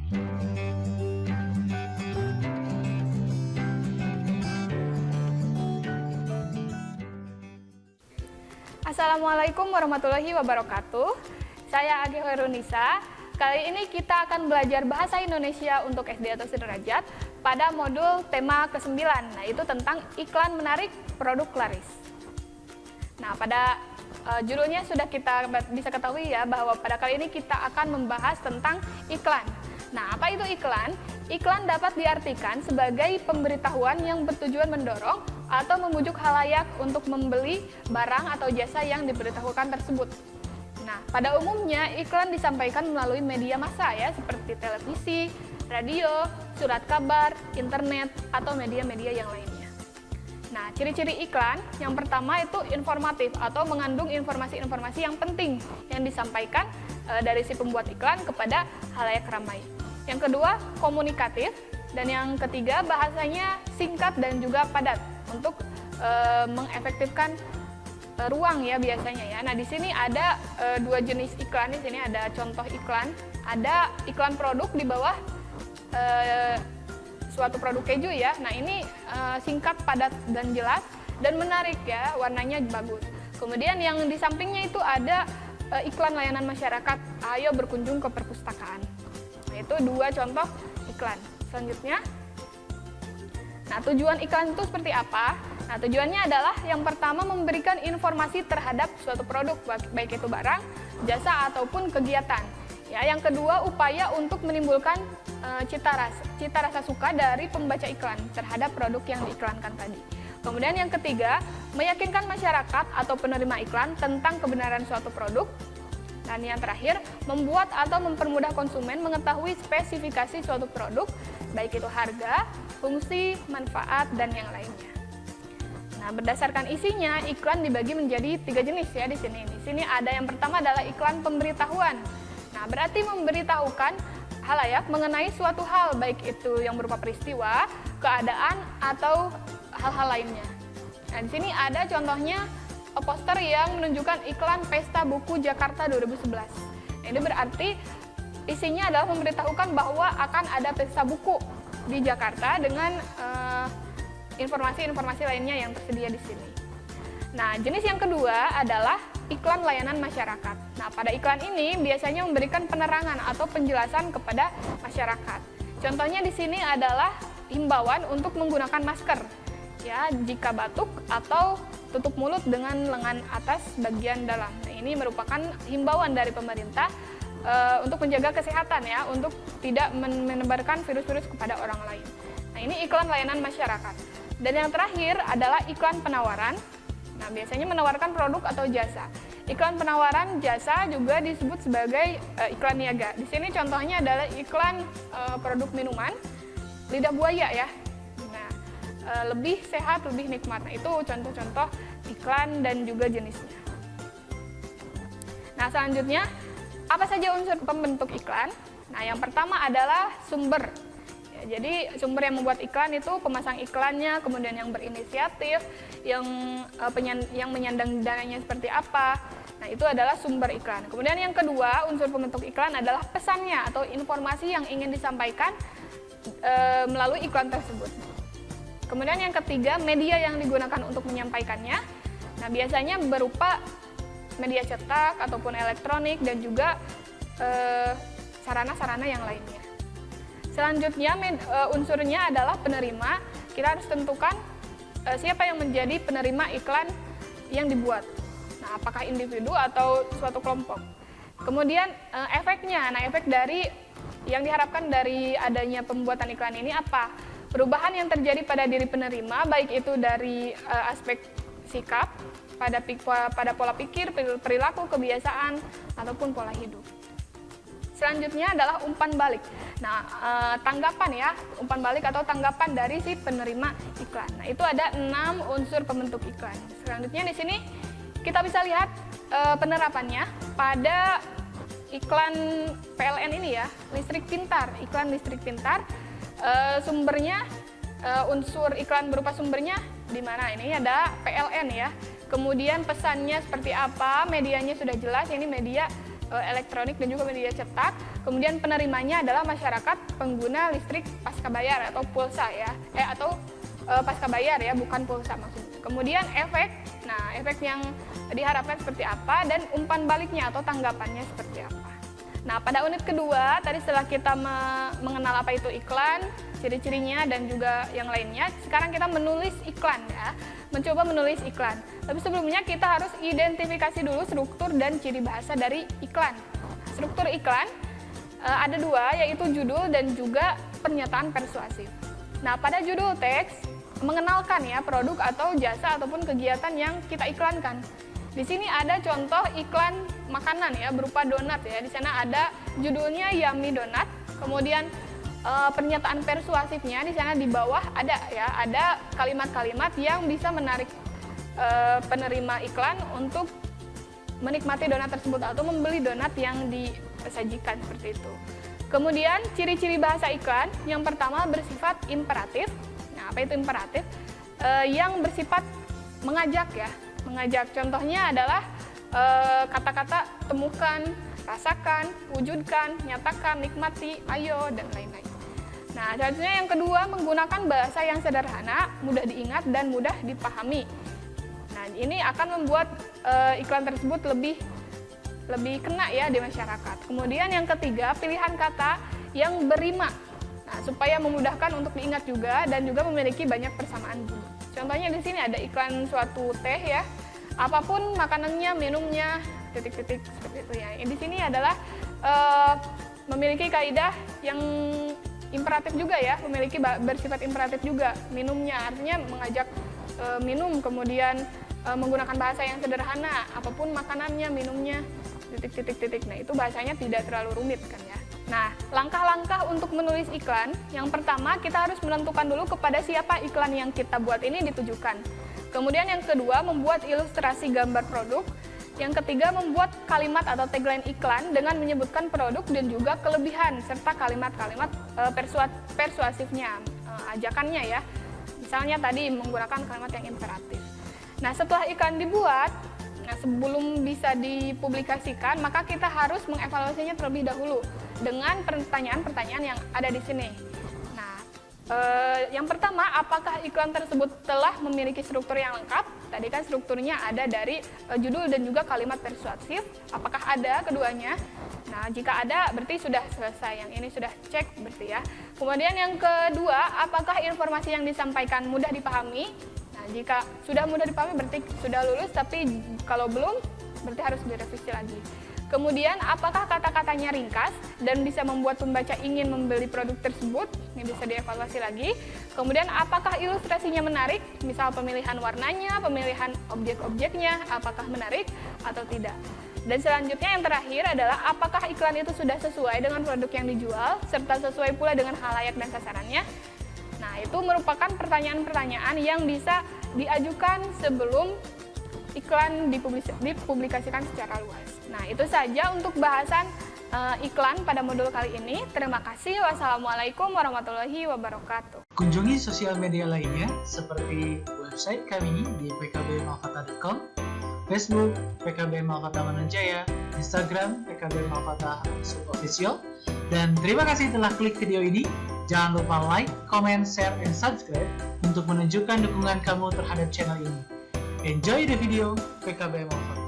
Assalamualaikum warahmatullahi wabarakatuh. Saya Age Hoirunisa. Kali ini kita akan belajar bahasa Indonesia untuk SD atau sederajat pada modul tema ke-9. Nah, itu tentang iklan menarik produk laris. Nah, pada judulnya sudah kita bisa ketahui ya bahwa pada kali ini kita akan membahas tentang iklan. Nah, apa itu iklan? Iklan dapat diartikan sebagai pemberitahuan yang bertujuan mendorong atau membujuk khalayak untuk membeli barang atau jasa yang diberitahukan tersebut. Nah, pada umumnya iklan disampaikan melalui media massa ya, seperti televisi, radio, surat kabar, internet, atau media-media yang lainnya. Nah, ciri-ciri iklan yang pertama itu informatif atau mengandung informasi-informasi yang penting yang disampaikan dari si pembuat iklan kepada khalayak ramai. Yang kedua, komunikatif, dan yang ketiga bahasanya singkat dan juga padat untuk mengefektifkan ruang ya biasanya ya. Nah, di sini ada dua jenis iklan. Di sini ada contoh iklan. Ada iklan produk di bawah suatu produk keju ya. Nah, ini singkat, padat dan jelas dan menarik ya, warnanya bagus. Kemudian yang di sampingnya itu ada iklan layanan masyarakat. Ayo berkunjung ke perpustakaan. Nah, itu dua contoh iklan. Selanjutnya, nah tujuan iklan itu seperti apa? Nah, tujuannya adalah yang pertama memberikan informasi terhadap suatu produk, baik itu barang, jasa ataupun kegiatan. Ya, yang kedua upaya untuk menimbulkan cita rasa suka dari pembaca iklan terhadap produk yang diiklankan tadi. Kemudian yang ketiga, meyakinkan masyarakat atau penerima iklan tentang kebenaran suatu produk. Dan yang terakhir, membuat atau mempermudah konsumen mengetahui spesifikasi suatu produk, baik itu harga, fungsi, manfaat, dan yang lainnya. Nah, berdasarkan isinya, iklan dibagi menjadi 3 jenis ya di sini. Di sini ada yang pertama adalah iklan pemberitahuan. Nah, berarti memberitahukan khalayak mengenai suatu hal, baik itu yang berupa peristiwa, keadaan, atau hal-hal lainnya. Nah, di sini ada contohnya poster yang menunjukkan iklan Pesta Buku Jakarta 2011. Nah, ini berarti isinya adalah memberitahukan bahwa akan ada pesta buku di Jakarta dengan informasi-informasi lainnya yang tersedia di sini. Nah, jenis yang kedua adalah iklan layanan masyarakat. Nah, pada iklan ini biasanya memberikan penerangan atau penjelasan kepada masyarakat. Contohnya di sini adalah himbauan untuk menggunakan masker, ya, jika batuk atau tutup mulut dengan lengan atas bagian dalam. Nah, ini merupakan himbauan dari pemerintah untuk menjaga kesehatan ya, untuk tidak menebarkan virus-virus kepada orang lain. Nah, ini iklan layanan masyarakat. Dan yang terakhir adalah iklan penawaran. Nah, biasanya menawarkan produk atau jasa. Iklan penawaran jasa juga disebut sebagai iklan niaga. Di sini contohnya adalah iklan produk minuman lidah buaya ya. Nah, lebih sehat, lebih nikmat. Nah, itu contoh-contoh iklan dan juga jenisnya. Nah, selanjutnya, apa saja unsur pembentuk iklan? Nah, yang pertama adalah sumber. Ya, jadi sumber yang membuat iklan itu pemasang iklannya, kemudian yang berinisiatif, yang menyandang dananya seperti apa. Nah, itu adalah sumber iklan. Kemudian yang kedua, unsur pembentuk iklan adalah pesannya atau informasi yang ingin disampaikan melalui iklan tersebut. Kemudian yang ketiga, media yang digunakan untuk menyampaikannya. Nah, biasanya berupa media cetak ataupun elektronik dan juga sarana-sarana yang lainnya. Selanjutnya, unsurnya adalah penerima. Kita harus tentukan siapa yang menjadi penerima iklan yang dibuat. Nah, apakah individu atau suatu kelompok. Kemudian efeknya. Nah, efek dari yang diharapkan dari adanya pembuatan iklan ini apa? Perubahan yang terjadi pada diri penerima, baik itu dari aspek sikap, pada pola pikir, perilaku, kebiasaan, ataupun pola hidup. Selanjutnya adalah umpan balik. Nah, tanggapan ya, umpan balik atau tanggapan dari si penerima iklan. Nah, itu ada 6 unsur pembentuk iklan. Selanjutnya di sini kita bisa lihat penerapannya pada iklan PLN ini ya, listrik pintar, iklan listrik pintar. Sumbernya, unsur iklan berupa sumbernya di mana? Ini ada PLN ya. Kemudian pesannya seperti apa, medianya sudah jelas, ini media elektronik dan juga media cetak. Kemudian penerimanya adalah masyarakat pengguna listrik pasca bayar atau pulsa ya, pasca bayar ya, bukan pulsa maksudnya. Kemudian efek, nah efek yang diharapkan seperti apa dan umpan baliknya atau tanggapannya seperti apa. Nah pada unit kedua tadi setelah kita mengenal apa itu iklan, ciri-cirinya dan juga yang lainnya, sekarang kita menulis iklan ya, mencoba menulis iklan. Tapi sebelumnya kita harus identifikasi dulu struktur dan ciri bahasa dari iklan. Struktur iklan ada dua, yaitu judul dan juga pernyataan persuasif. Nah pada judul teks mengenalkan ya produk atau jasa ataupun kegiatan yang kita iklankan. Di sini ada contoh iklan makanan ya berupa donat ya. Di sana ada judulnya Yummy Donut. Kemudian pernyataan persuasifnya di sana di bawah ada kalimat-kalimat yang bisa menarik penerima iklan untuk menikmati donat tersebut atau membeli donat yang disajikan seperti itu. Kemudian ciri-ciri bahasa iklan yang pertama bersifat imperatif. Nah, apa itu imperatif? Yang bersifat mengajak ya, mengajak. Contohnya adalah kata-kata temukan, rasakan, wujudkan, nyatakan, nikmati, ayo, dan lain-lain. Nah, selanjutnya yang kedua menggunakan bahasa yang sederhana, mudah diingat, dan mudah dipahami. Nah, ini akan membuat iklan tersebut lebih kena ya di masyarakat. Kemudian yang ketiga, pilihan kata yang berima. Nah, supaya memudahkan untuk diingat juga dan juga memiliki banyak persamaan bunyi. Contohnya di sini ada iklan suatu teh ya. Apapun makanannya, minumnya, titik-titik seperti itu ya. Di sini adalah memiliki kaidah yang imperatif juga ya, memiliki bersifat imperatif juga. Minumnya artinya mengajak minum, kemudian menggunakan bahasa yang sederhana. Apapun makanannya, minumnya, titik-titik. Nah, itu bahasanya tidak terlalu rumit kan ya. Nah, langkah-langkah untuk menulis iklan, yang pertama kita harus menentukan dulu kepada siapa iklan yang kita buat ini ditujukan. Kemudian yang kedua, membuat ilustrasi gambar produk. Yang ketiga, membuat kalimat atau tagline iklan dengan menyebutkan produk dan juga kelebihan, serta kalimat-kalimat persuasifnya, ajakannya ya. Misalnya tadi menggunakan kalimat yang imperatif. Nah, setelah iklan dibuat, sebelum bisa dipublikasikan, maka kita harus mengevaluasinya terlebih dahulu dengan pertanyaan-pertanyaan yang ada di sini. Nah, yang pertama, apakah iklan tersebut telah memiliki struktur yang lengkap? Tadi kan strukturnya ada dari judul dan juga kalimat persuasif. Apakah ada keduanya? Nah, jika ada, berarti sudah selesai. Yang ini sudah cek berarti ya. Kemudian yang kedua, apakah informasi yang disampaikan mudah dipahami? Jika sudah mudah dipahami berarti sudah lulus, tapi kalau belum berarti harus direvisi lagi. Kemudian apakah kata-katanya ringkas dan bisa membuat pembaca ingin membeli produk tersebut? Ini bisa dievaluasi lagi. Kemudian apakah ilustrasinya menarik? Misal pemilihan warnanya, pemilihan objek-objeknya, apakah menarik atau tidak? Dan selanjutnya yang terakhir adalah apakah iklan itu sudah sesuai dengan produk yang dijual serta sesuai pula dengan khalayak dan sasarannya? Nah, itu merupakan pertanyaan-pertanyaan yang bisa diajukan sebelum iklan dipublikasikan secara luas. Nah, itu saja untuk bahasan iklan pada modul kali ini. Terima kasih. Wassalamualaikum warahmatullahi wabarakatuh. Kunjungi sosial media lainnya seperti website kami di pkbmalfata.com, Facebook PKB Malfata Mananjaya, Instagram PKB Malfata _official. Dan terima kasih telah klik video ini. Jangan lupa like, comment, share, and subscribe untuk menunjukkan dukungan kamu terhadap channel ini. Enjoy the video, PKB Malfata.